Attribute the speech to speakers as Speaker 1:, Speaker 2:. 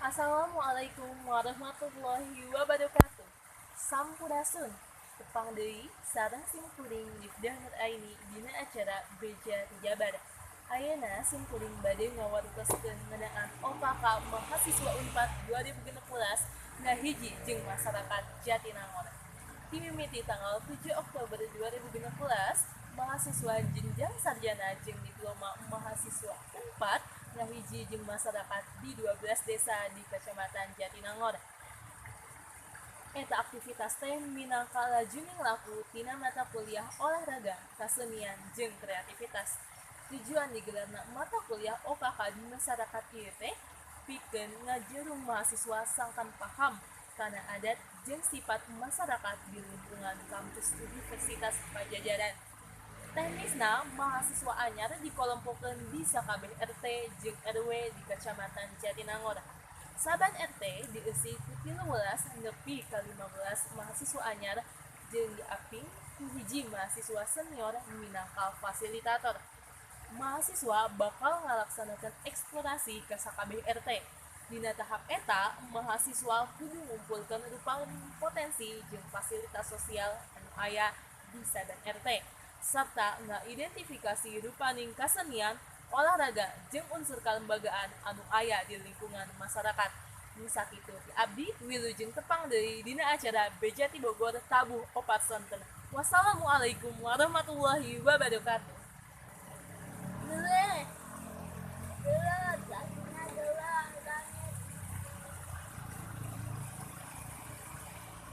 Speaker 1: Assalamualaikum warahmatullahi wabarakatuh. Sampurasun, tepang deui sareng simkuring Difdah Nur Aini dina acara Beja Jabar. Ayeuna simkuring bade ngawarutaskeun ngeunaan OPK mahasiswa Unpad 2016 ngahiji jeung masyarakat Jatinangor. Dimimiti tanggal 7 Oktober 2016, mahasiswa jenjang sarjana jeung diploma mahasiswa Unpad ngahiji jeung masyarakat di 12 desa di Kecamatan Jatinangor. Eta aktivitas teh minangka lajuning laku tina mata kuliah olahraga, kasenian, jeung kreativitas. Tujuan digelarna mata kuliah OKK di masyarakat ieu teh pikeun ngajerung mahasiswa sangkan paham kana adat jeung sifat masyarakat di lingkungan kampus Universitas Pajajaran. Teknisna, mahasiswa anyar dikelompokeun di sakabeh RT jeung RW di Kecamatan Jatinangor. Saban RT dieusi ku 13 nepi ka 15 mahasiswa anyar jeung diaping ku hiji mahasiswa senior minangka fasilitator. Mahasiswa bakal ngalaksanakeun eksplorasi ka sakabeh RT. Dina tahap eta, mahasiswa kudu ngumpulkeun rupaun potensi jeung fasilitas sosial anu aya di saban RT, serta ngaidentifikasi rupaning kasenian, olahraga, jeung unsur kelembagaan anu aya di lingkungan masyarakat. Nu sakitu ti abdi wilujeng tepang deui dina acara Bejati Bogor Tabuh Opat Sonten. Wassalamualaikum warahmatullahi wabarakatuh.